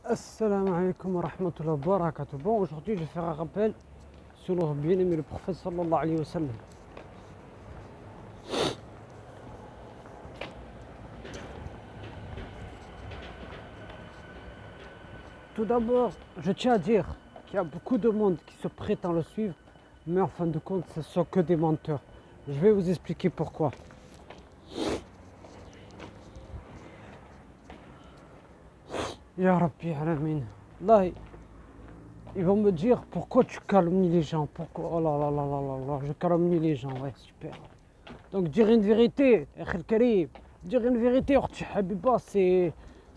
Assalamu alaikum wa rahmatullahi wa barakatuh. Bon, aujourd'hui, je vais faire un rappel sur notre bien-aimé le prophète sallallahu alayhi wa sallam. Tout d'abord, je tiens à dire qu'il y a beaucoup de monde qui se prétend le suivre, mais en fin de compte, ce sont que des menteurs. Je vais vous expliquer pourquoi. Ya Rabbi Alamin. Là, ils vont me dire pourquoi tu calomnies les gens. Pourquoi? Oh là là là là là là, je calomnie les gens, ouais, super. Donc dire une vérité, dire une vérité, Habiba, c'est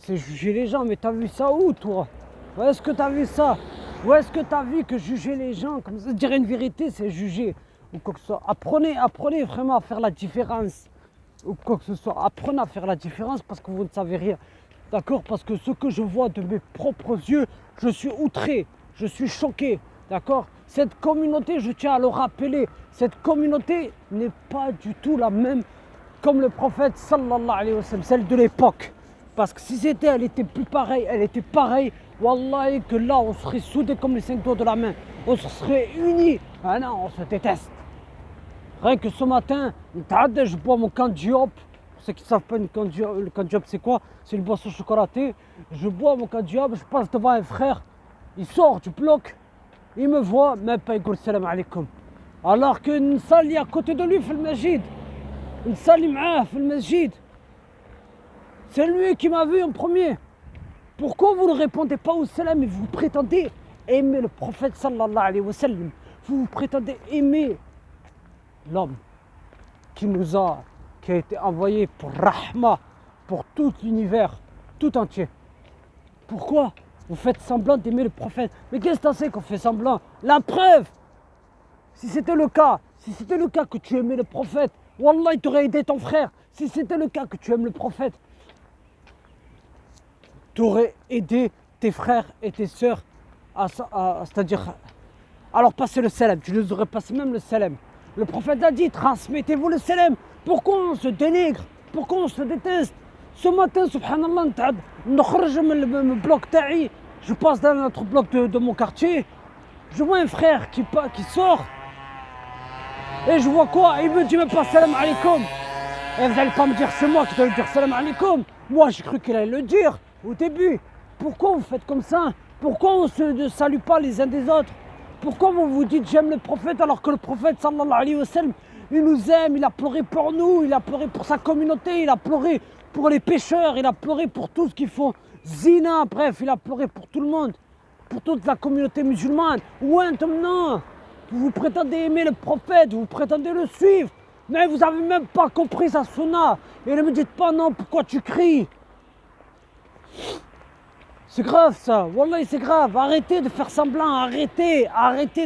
juger les gens. Mais t'as vu ça où, toi? Où est-ce que t'as vu ça? Où est-ce que t'as vu que juger les gens comme ça? Dire une vérité, c'est juger. Ou quoi que ce soit. Apprenez vraiment à faire la différence. Ou quoi que ce soit. Apprenez à faire la différence parce que vous ne savez rien. D'accord? Parce que ce que je vois de mes propres yeux, je suis outré, je suis choqué. D'accord? Cette communauté, je tiens à le rappeler, cette communauté n'est pas du tout la même comme le prophète sallallahu alayhi wa sallam, celle de l'époque. Parce que si c'était, elle était plus pareille, elle était pareille, wallahi que là on serait soudés comme les 5 doigts de la main. On se serait unis. Ah non, on se déteste. Rien que ce matin, je bois mon candiop. Pour ceux qui ne savent pas, le candiop c'est quoi? C'est une boisson chocolatée. Je bois mon candiop, je passe devant un frère. Il sort du bloc, il me voit, même pas il dit salam alaikum. Alors qu'une salle est à côté de lui, fait le masjid. Une salle est fait le masjid. C'est lui qui m'a vu en premier. Pourquoi vous ne répondez pas au salam et vous prétendez aimer le prophète sallallahu alayhi wa sallam? Vous prétendez aimer l'homme qui a été envoyé pour Rahma, pour tout l'univers, tout entier. Pourquoi vous faites semblant d'aimer le prophète? Mais qu'est-ce que t'en sais qu'on fait semblant? La preuve, si c'était le cas que tu aimais le prophète, Wallah, il t'aurait aidé ton frère. Si c'était le cas que tu aimes le prophète, tu aurais aidé tes frères et tes sœurs c'est-à-dire à leur passer le salam. Tu les aurais passé même le salam. Le prophète a dit, transmettez-vous le salam. Pourquoi on se dénigre? Pourquoi on se déteste? Ce matin, subhanallah, je passe dans notre bloc de mon quartier. Je vois un frère qui sort. Et je vois quoi? Il me dit même pas salam alaikum. Et vous n'allez pas me dire c'est moi qui dois lui dire salam alaikum. Moi j'ai cru qu'il allait le dire au début. Pourquoi vous faight comme ça? Pourquoi on ne se salue pas les uns des autres? Pourquoi vous vous dites j'aime le prophète alors que le prophète sallallahu alayhi wa sallam, il nous aime, il a pleuré pour nous, il a pleuré pour sa communauté, il a pleuré pour les pécheurs, il a pleuré pour tout ce qu'ils font zina, bref, il a pleuré pour tout le monde, pour toute la communauté musulmane. Ouais, maintenant, vous prétendez aimer le prophète, vous prétendez le suivre, mais vous n'avez même pas compris sa sunna. Et ne me dites pas non, pourquoi tu cries? C'est grave ça, wallah c'est grave, arrêtez de faire semblant, arrêtez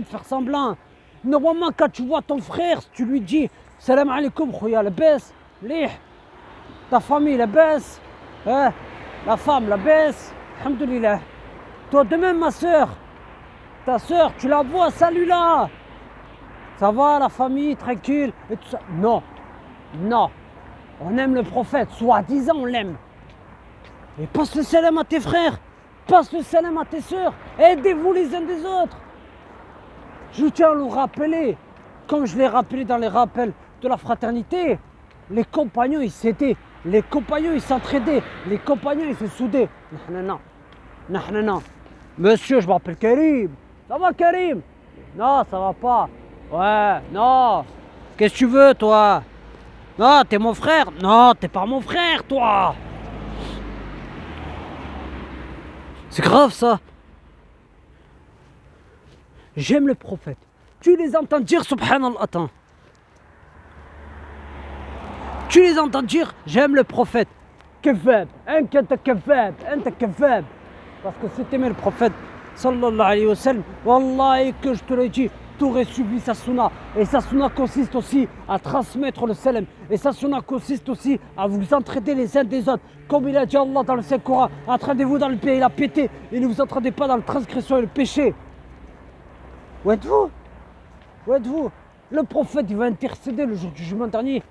de faire semblant. Normalement quand tu vois ton frère, tu lui dis salam alaikum khoya la baisse, ta famille la baisse, hein? La femme la baisse, alhamdoulilah. Toi de même ma soeur, ta soeur tu la vois, salut là. Ça va la famille, tranquille et tout ça. Non, on aime le prophète, soi-disant on l'aime. Et passe le salam à tes frères. Passe le salam à tes sœurs, aidez-vous les uns des autres. Je tiens à le rappeler, comme je l'ai rappelé dans les rappels de la fraternité, les compagnons ils s'aidaient, les compagnons ils s'entraidaient, les compagnons ils se soudaient. Non. Monsieur, je m'appelle Karim. Ça va Karim? Non, ça va pas. Ouais, non. Qu'est-ce que tu veux toi? Non, t'es mon frère. Non, t'es pas mon frère toi. C'est grave ça. J'aime le prophète. Tu les entends dire subhanallah. Attends. Tu les entends dire j'aime le prophète. Kefab. Anta kefab. Parce que si t'aimais le prophète sallallahu alayhi wa sallam, wallahi que je te l'ai dit, tu aurais suivi sa sunna. Et sa sunna consiste aussi à transmettre le salam. Et sa sunna consiste aussi à vous entraider les uns des autres. Comme il a dit Allah dans le Saint-Coran, entraidez-vous dans le bien et la pété. Et ne vous entraidez pas dans la transgression et le péché. Où êtes-vous? Le prophète il va intercéder le jour du jugement dernier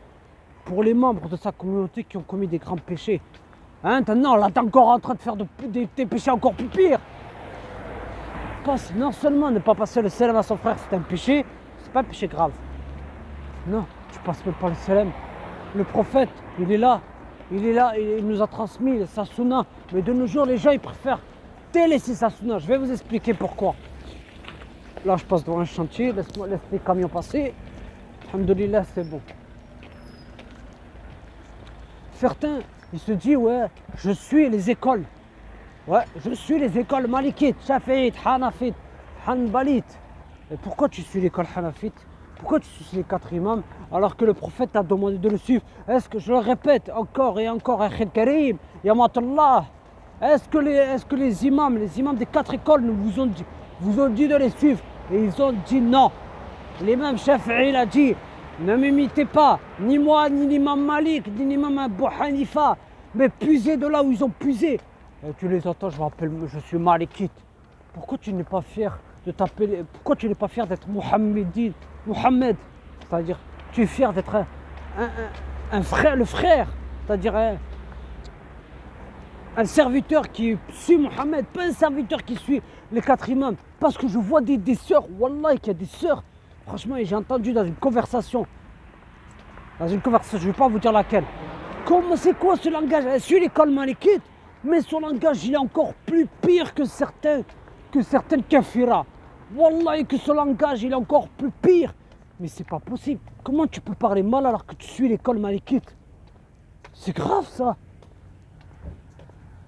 pour les membres de sa communauté qui ont commis des grands péchés. Hein, non, là, t'es encore en train de faire des péchés encore plus pires. Non seulement ne pas passer le salam à son frère, c'est un péché, c'est pas un péché grave. Non, tu passes même pas le salam. Le prophète, il est là, il nous a transmis sa sunna. Mais de nos jours, les gens, ils préfèrent délaisser sa sunna. Je vais vous expliquer pourquoi. Là, je passe devant un chantier, laisse les camions passer. Alhamdoulilah, c'est bon. Certains, ils se disent, ouais, je suis les écoles. Ouais, je suis les écoles malikites, shafi'ites, hanafites, hanbalites. Et pourquoi tu suis l'école hanafite? Pourquoi tu suis les 4 imams alors que le prophète t'a demandé de le suivre? Est-ce que je le répète encore et encore, Akhil Karim, Yamatullah? Est-ce que les imams des 4 écoles vous ont dit de les suivre? Et ils ont dit non. L'imam Shafi'i a dit, ne m'imitez pas, ni moi, ni l'imam Malik, ni l'imam Abu Hanifa, mais puisez de là où ils ont puisé. Et tu les entends, je suis malikite. Pourquoi tu n'es pas fier de t'appeler, pourquoi tu n'es pas fier d'être Mohammed, c'est-à-dire tu es fier d'être un frère, le frère, c'est-à-dire un serviteur qui suit Mohammed, pas un serviteur qui suit les 4 imams. Parce que je vois des sœurs, wallah, qu'il y a des sœurs. Franchement, j'ai entendu dans une conversation, je ne vais pas vous dire laquelle. C'est quoi ce langage? Elle suit l'école malikite, mais son langage il est encore plus pire que certaines kafiras. Wallah, que ce langage il est encore plus pire. Mais c'est pas possible. Comment tu peux parler mal alors que tu suis l'école malikite? C'est grave ça.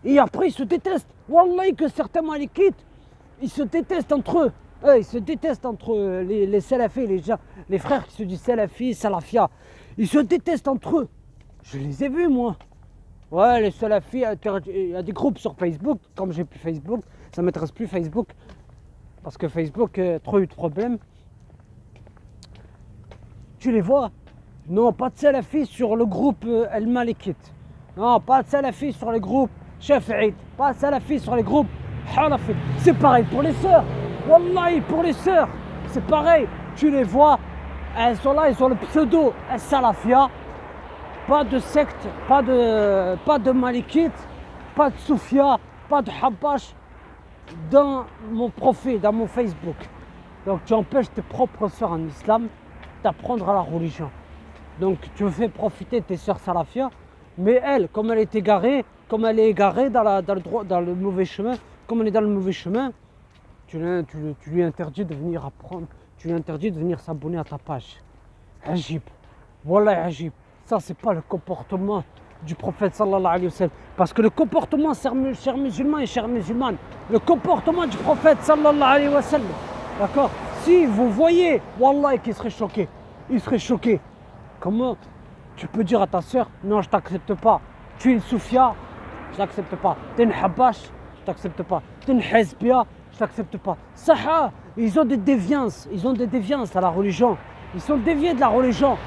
Et après ils se détestent. Wallah, que certains malikites, ils se détestent entre eux. Ils se détestent entre eux, les salafis, les frères qui se disent salafis, salafia. Ils se détestent entre eux. Je les ai vus moi. Ouais, les salafis, il y a des groupes sur Facebook. Comme j'ai plus Facebook, ça ne m'intéresse plus Facebook. Parce que Facebook a trop eu de problèmes. Tu les vois? Non, pas de salafis sur le groupe Al-Malikite. Non, pas de salafis sur le groupe Shafi'ite. Pas de salafis sur les groupes Hanafite. C'est pareil pour les sœurs. Wallahi, pour les sœurs, c'est pareil. Tu les vois, elles sont là, ils ont le pseudo Salafia. Pas de secte, pas de Malikite, pas de Soufia, pas de Habash dans mon profil, dans mon Facebook. Donc tu empêches tes propres sœurs en islam d'apprendre à la religion. Donc tu fais profiter tes sœurs salafia, mais elle, comme elle est égarée dans le mauvais chemin, comme elle est dans le mauvais chemin, tu lui interdis de venir apprendre, tu lui interdis de venir s'abonner à ta page. Ajib, voilà ajib. Ça c'est pas le comportement du prophète sallallahu alayhi wa sallam. Parce que le comportement, chers musulmans et chères musulmanes, le comportement du prophète sallallahu alayhi wa sallam, d'accord? Si vous voyez, wallah, qu'il serait choqué, il serait choqué. Comment tu peux dire à ta soeur, non je t'accepte pas, tu es une soufia, je t'accepte pas, tu es une habash, je t'accepte pas, tu es une hezbia, je t'accepte pas. Saha, ils ont des déviances à la religion, ils sont déviés de la religion.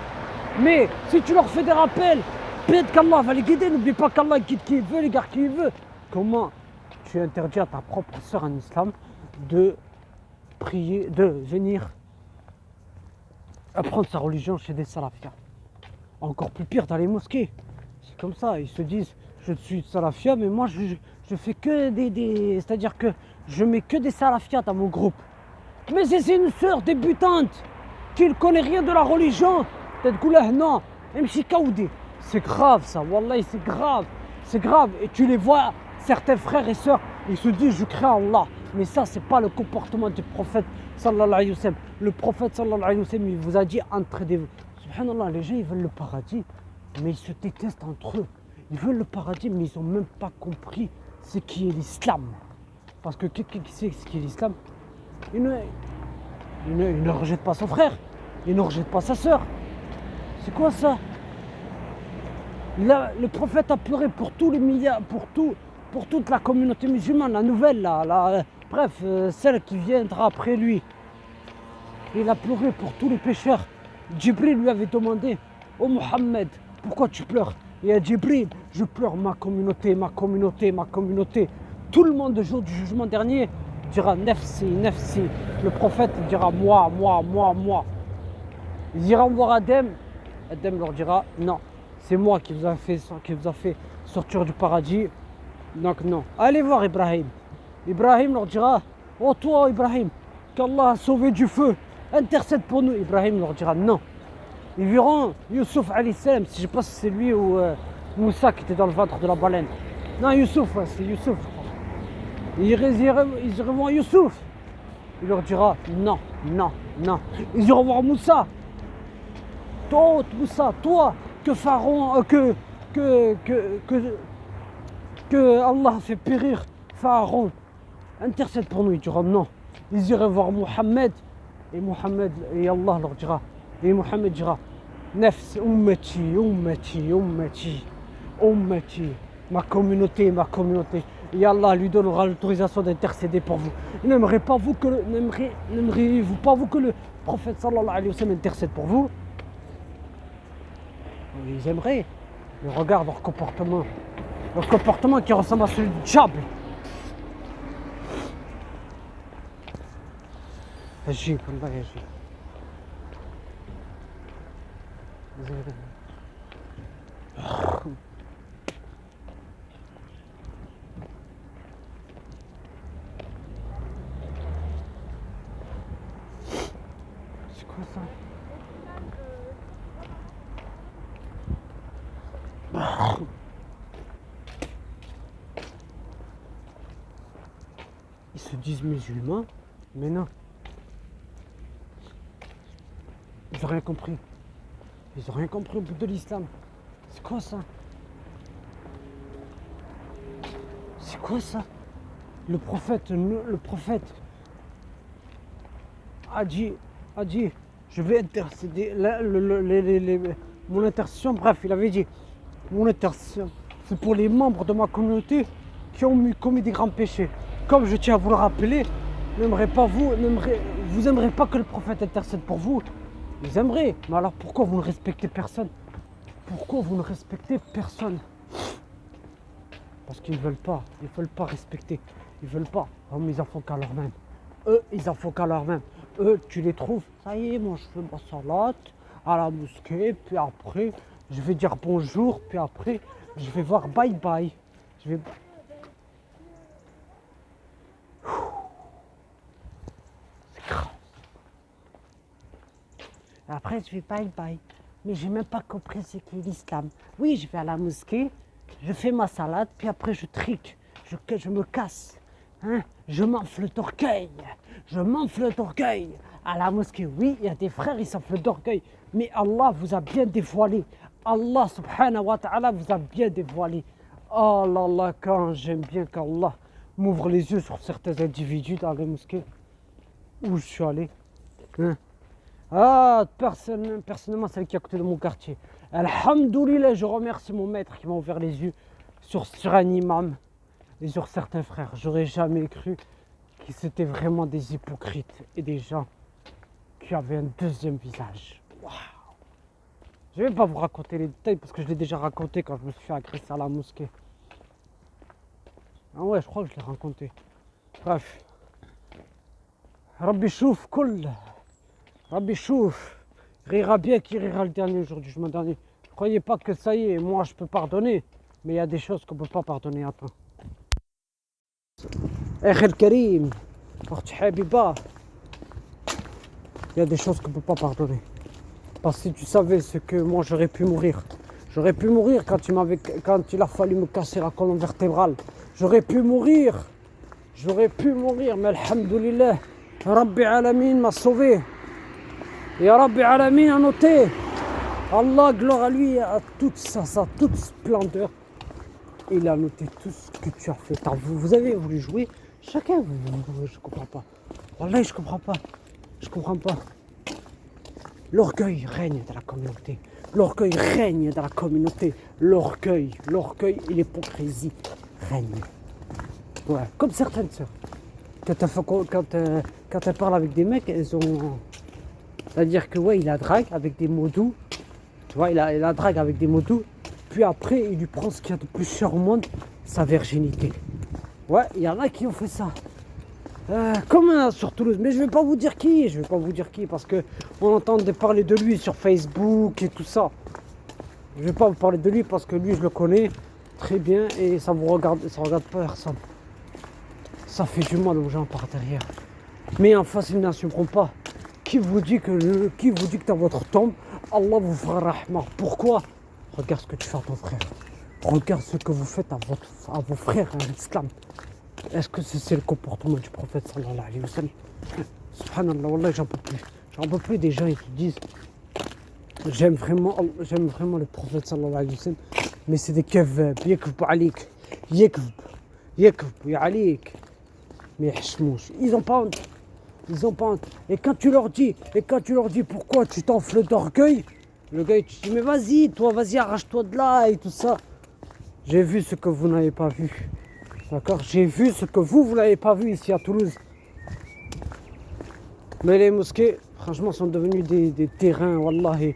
Mais si tu leur fais des rappels, peut-être qu'Allah va les guider, n'oublie pas qu'Allah guide qui il veut, les gars qui il veut. Comment tu interdis à ta propre sœur en islam de prier, de venir apprendre sa religion chez des salafia? Encore plus pire dans les mosquées. C'est comme ça, ils se disent, je suis salafia, mais moi je fais que c'est-à-dire que je mets que des salafias dans mon groupe. Mais c'est une sœur débutante qui ne connaît rien de la religion. Non, c'est grave ça, wallah, c'est grave. Et tu les vois, certains frères et sœurs, ils se disent je crains Allah. Mais ça c'est pas le comportement du prophète sallallahu alayhi wa sallam. Le prophète sallallahu alayhi wa sallam, il vous a dit entraidez-vous. Subhanallah, les gens ils veulent le paradis, mais ils se détestent entre eux. Ils veulent le paradis, mais ils n'ont même pas compris ce qui est l'islam. Parce que quelqu'un qui sait ce qui est l'islam, il ne rejette pas son frère, il ne rejette pas sa sœur. C'est quoi ça? Le prophète a pleuré pour tous les milliards, pour toute la communauté musulmane, la nouvelle, bref, celle qui viendra après lui. Il a pleuré pour tous les pécheurs. Djibril lui avait demandé, oh Mohammed, pourquoi tu pleures? Il a dit, Djibril, je pleure ma communauté. Tout le monde le jour du jugement dernier dira nafsi. Le prophète dira moi. Ils iront voir Adam. Adam leur dira non, c'est moi qui vous a fait sortir du paradis. Donc non. Allez voir Ibrahim. Ibrahim leur dira, oh toi Ibrahim, qu'Allah a sauvé du feu, intercède pour nous. Ibrahim leur dira non. Ils verront Youssouf alayhi salam, je sais pas si c'est lui ou Moussa qui était dans le ventre de la baleine. Non, Youssouf, ouais, c'est Youssouf, je crois. Ils iront voir Youssouf. Il leur dira non, non, non. Ils iront voir Moussa. Toi, Moussa, toi, que Pharaon, que Allah a fait périr Pharaon, intercède pour nous. Ils diront non. Ils iraient voir Mohammed et Allah leur dira. Et Mohammed dira Nafs, ummati, ummati, ummati, ummati, ma communauté, ma communauté. Et Allah lui donnera l'autorisation d'intercéder pour vous. N'aimeriez-vous pas vous que le prophète sallallahu alayhi wa sallam intercède pour vous? Ils aimeraient. Mais regarde leur comportement qui ressemble à celui du diable. Agib, Allah agib. C'est quoi ça? Ils se disent musulmans, mais non. Ils n'ont rien compris. Ils n'ont rien compris au bout de l'islam. C'est quoi ça? C'est quoi ça? Le prophète a dit, je vais intercéder, mon intercession, bref, il avait dit, mon intercession, c'est pour les membres de ma communauté qui ont commis des grands péchés. Comme je tiens à vous le rappeler, vous n'aimerez pas que le prophète intercède pour vous. Vous aimeriez, mais alors pourquoi vous ne respectez personne? Pourquoi vous ne respectez personne? Parce qu'ils ne veulent pas respecter. Ils veulent pas. Oh, mais ils en font qu'à leur-même. Eux, ils en font qu'à leur-même. Eux, tu les trouves, ça y est, moi je fais ma salade à la mosquée, puis après, je vais dire bonjour, puis après, je vais voir bye bye. Je vais... C'est grave. Après, je vais bye bye. Mais j'ai même pas compris c'est qui l'islam. Oui, je vais à la mosquée, je fais ma salade, puis après je trique, je me casse. Hein? Je m'enfle d'orgueil. À la mosquée, oui, il y a des frères, ils s'enflent d'orgueil. Mais Allah vous a bien dévoilé. Allah subhanahu wa ta'ala vous a bien dévoilé. Oh là là, quand j'aime bien qu'Allah m'ouvre les yeux sur certains individus dans les mosquées où je suis allé. Hein? Ah, personnellement, celle qui est à côté de mon quartier. Alhamdoulilah, je remercie mon maître qui m'a ouvert les yeux sur un imam et sur certains frères. J'aurais jamais cru que c'était vraiment des hypocrites et des gens qui avaient un deuxième visage. Waouh! Je ne vais pas vous raconter les détails parce que je l'ai déjà raconté quand je me suis fait agresser à la mosquée. Ah ouais, je crois que je l'ai raconté. Bref. Rabbi chouf, cool. Rabbi chouf. Rira bien qui rira le dernier jour du jugement dernier. Ne croyez pas que ça y est, moi je peux pardonner. Mais il y a des choses qu'on ne peut pas pardonner. Attends. Akhel Karim. Habiba. Il y a des choses qu'on ne peut pas pardonner. Parce que si tu savais ce que moi j'aurais pu mourir. J'aurais pu mourir quand il a fallu me casser la colonne vertébrale. J'aurais pu mourir, mais alhamdoulilah, Rabbi Alamin m'a sauvé. Et Rabbi Alamin a noté. Allah, gloire à lui, à toute toute splendeur. Il a noté tout ce que tu as fait. Vous avez voulu jouer, chacun, je comprends pas. Wallah, je comprends pas. L'orgueil règne dans la communauté. L'orgueil et l'hypocrisie règnent. Ouais, comme certaines sœurs. Quand elles parlent avec des mecs, elles ont... C'est-à-dire que ouais, il la drague avec des mots doux. Tu vois, il la drague avec des mots doux. Puis après, il lui prend ce qu'il y a de plus cher au monde, sa virginité. Ouais, il y en a qui ont fait ça. Comme sur Toulouse, mais je vais pas vous dire qui, parce que on entend parler de lui sur Facebook et tout ça. Je vais pas vous parler de lui parce que lui je le connais très bien et ça regarde pas personne. Ça fait du mal aux gens par derrière. Mais en face, ils n'assumeront pas. Qui vous dit que dans votre tombe, Allah vous fera rahma? Pourquoi? Regarde ce que tu fais à ton frère. Regarde ce que vous faites à vos frères en islam. Est-ce que c'est le comportement du prophète sallallahu alayhi wa sallam? Subhanallah, wallah, j'en peux plus. J'en peux plus des gens qui disent j'aime vraiment le prophète sallallahu alayhi wa sallam, mais c'est des kevab, yakvb alik, yakvb, yalik. Mais ils ont pas honte. Ils ont pas honte. Et quand tu leur dis pourquoi tu t'enfles d'orgueil, le gars il te dit mais vas-y, arrache-toi de là et tout ça. J'ai vu ce que vous n'avez pas vu. D'accord? J'ai vu ce que vous n'avez pas vu ici à Toulouse. Mais les mosquées, franchement, sont devenus des terrains, wallahi,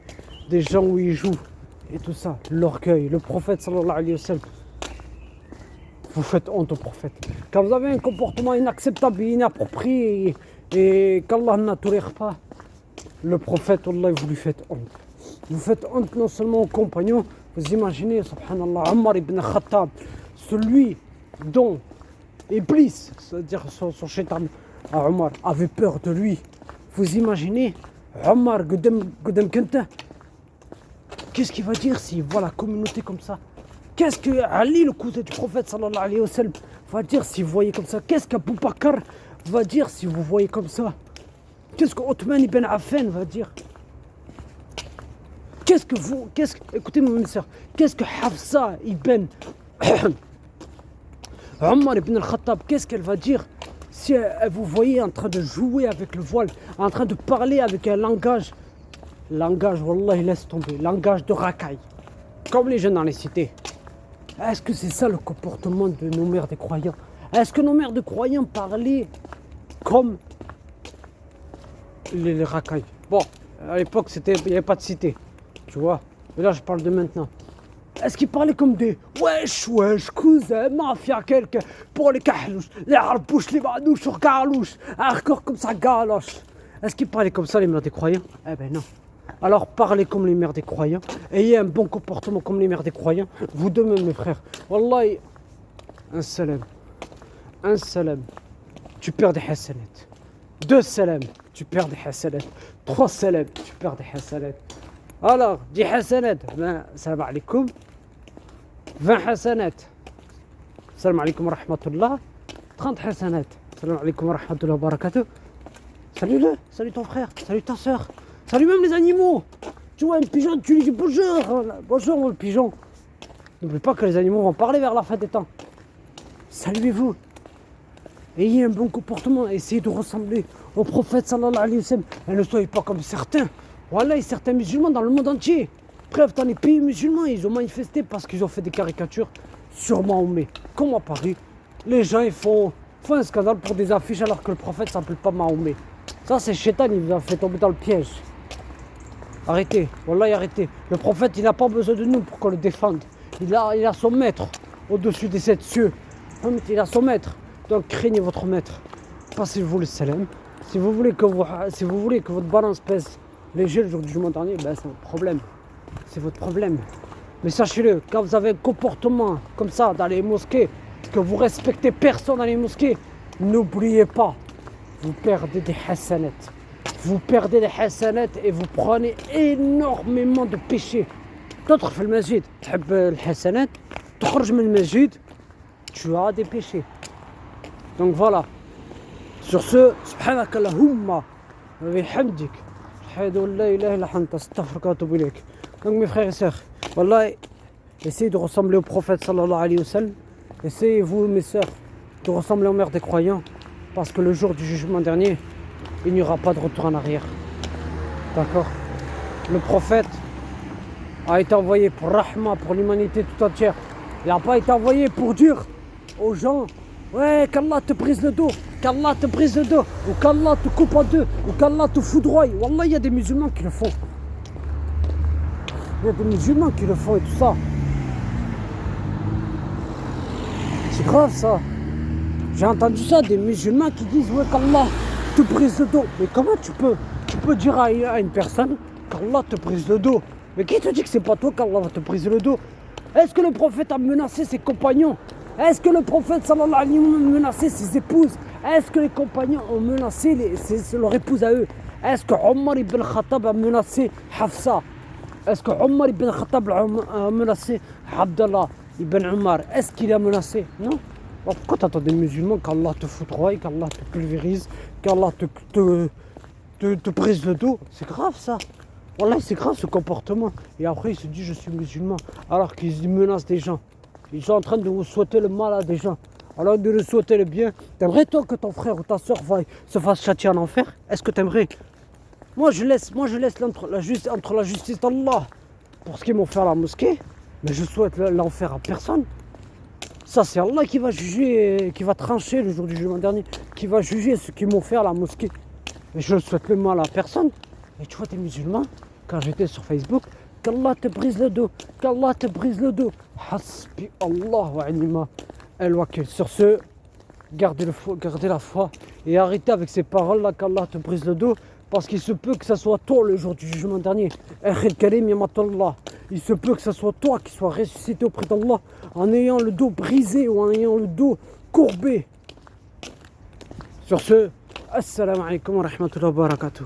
des gens où ils jouent et tout ça. L'orgueil, le prophète sallallahu alayhi wa sallam. Vous faites honte au prophète. Quand vous avez un comportement inacceptable et inapproprié et qu'Allah ne tolère pas, le prophète, wallah, vous lui faites honte. Vous faites honte non seulement aux compagnons, vous imaginez, subhanallah, Omar ibn Khattab, celui dont Iblis, c'est-à-dire son shaitan à Omar, avait peur de lui. Vous imaginez, Omar Godem Kenta, qu'est-ce qu'il va dire s'il voit la communauté comme ça? Qu'est-ce que Ali, le cousin du prophète sallallahu alayhi wa sallam, va dire si vous voyez comme ça? Qu'est-ce qu'Abou Bakr va dire si vous voyez comme ça? Qu'est-ce que Othman ibn Affan va dire? Écoutez-moi mes soeurs, qu'est-ce que Hafsa ibn Omar ibn al-Khattab, qu'est-ce qu'elle va dire si vous voyez en train de jouer avec le voile, en train de parler avec un langage, wallah, laisse tomber, langage de racaille, comme les jeunes dans les cités. Est-ce que c'est ça le comportement de nos mères des croyants? Est-ce que nos mères de croyants parlaient comme les racailles? Bon, à l'époque, il n'y avait pas de cité, tu vois. Mais là, je parle de maintenant. Est-ce qu'ils parlaient comme des wesh, cousin, mafia, quelqu'un, pour les kahlouches, les harbouches, les manouches, sur galouches, encore comme ça, galoche? Est-ce qu'ils parlaient comme ça, les mères des croyants? Eh ben non. Alors parlez comme les mères des croyants, ayez un bon comportement comme les mères des croyants, vous deux même mes frères. Wallahi, un salam, tu perds des hasanat. 2 salam, tu perds des hasanat. 3 salam, tu perds des hasanat. Alors, 10 hasanat, salam alaikum. 20 hasanat, salam alaikum wa rahmatullah. 30 hasanat, salam alaikum wa rahmatullah wa barakatuh. Salut ton frère, salut ta soeur. Salut même les animaux. Tu vois un pigeon, tu lui dis bonjour. Bonjour le pigeon. N'oublie pas que les animaux vont parler vers la fin des temps. Saluez-vous. Ayez un bon comportement. Essayez de ressembler au prophète sallallahu alayhi wa sallam. Et ne soyez pas comme certains. Voilà, et certains musulmans dans le monde entier. Bref, dans les pays musulmans, ils ont manifesté parce qu'ils ont fait des caricatures sur Mahomet. Comme à Paris, les gens ils font un scandale pour des affiches alors que le prophète ne s'appelle pas Mahomet. Ça c'est Shaitan, il vous a fait tomber dans le piège. Arrêtez, wallahi arrêtez. Le prophète il n'a pas besoin de nous pour qu'on le défende. Il a son maître au-dessus des 7 cieux. Il a son maître. Donc craignez votre maître. Passez-vous le salam. Si vous voulez que votre balance pèse léger le jour du jugement dernier, ben c'est votre problème. C'est votre problème. Mais sachez-le, quand vous avez un comportement comme ça dans les mosquées, que vous respectez personne dans les mosquées, n'oubliez pas, vous perdez des hasanats. Vous perdez des hasanats et vous prenez énormément de péchés. D'autres في المسجد تحب الحسنات تخرج من المسجد tu as des péchés. Donc voilà. Sur ce, سبحانك اللهم وبحمدك أشهد أن لا إله إلا أنت أستغفرك وأتوب إليك. Donc mes frères et sœurs, wallah, essayez de ressembler au prophète sallallahu alayhi wa sallam. Essayez vous mes sœurs de ressembler aux mères des croyants, parce que le jour du jugement dernier, il n'y aura pas de retour en arrière. D'accord? Le prophète a été envoyé pour rahma, pour l'humanité tout entière. Il n'a pas été envoyé pour dire aux gens ouais, qu'Allah te brise le dos, qu'Allah te brise le dos, ou qu'Allah te coupe en deux, ou qu'Allah te foudroie. Wallah, il y a des musulmans qui le font. Il y a des musulmans qui le font et tout ça. C'est grave ça. J'ai entendu ça, des musulmans qui disent ouais, qu'Allah te brise le dos. Mais comment tu peux dire à une personne qu'Allah te brise le dos? Mais qui te dit que c'est pas toi qu'Allah va te briser le dos? Est-ce que le prophète a menacé ses compagnons? Est-ce que le prophète sallallahu alayhi wa sallam a menacé ses épouses? Est-ce que les compagnons ont menacé leur épouse à eux? Est-ce que Omar ibn Khattab a menacé Hafsa? Est-ce que Omar ibn Khattab a menacé Abdallah ibn Omar? Est-ce qu'il a menacé? Non. Alors pourquoi t'attends des musulmans qu'Allah te foudroie, qu'Allah te pulvérise, qu'Allah te brise le dos? C'est grave ça. Wallah, c'est grave ce comportement. Et après il se dit je suis musulman alors qu'ils menacent des gens. Ils sont en train de vous souhaiter le mal à des gens. Alors de lui souhaiter le bien. T'aimerais toi que ton frère ou ta soeur se fasse châtier en enfer? Est-ce que t'aimerais? Moi je laisse entre la justice d'Allah pour ce qu'ils m'ont fait à la mosquée. Mais je souhaite l'enfer à personne. Ça c'est Allah qui va juger, qui va trancher le jour du jugement dernier, qui va juger ce qu'ils m'ont fait à la mosquée. Et je ne souhaite le mal à personne. Et tu vois des musulmans, quand j'étais sur Facebook, qu'Allah te brise le dos, qu'Allah te brise le dos. Hasbi Allah wa ni'ma al-wakil. Sur ce, gardez la foi et arrêtez avec ces paroles-là qu'Allah te brise le dos. Parce qu'il se peut que ça soit toi le jour du jugement dernier. Il se peut que ce soit toi qui sois ressuscité auprès d'Allah en ayant le dos brisé ou en ayant le dos courbé. Sur ce, assalamu alaikum wa rahmatullahi wa barakatuh.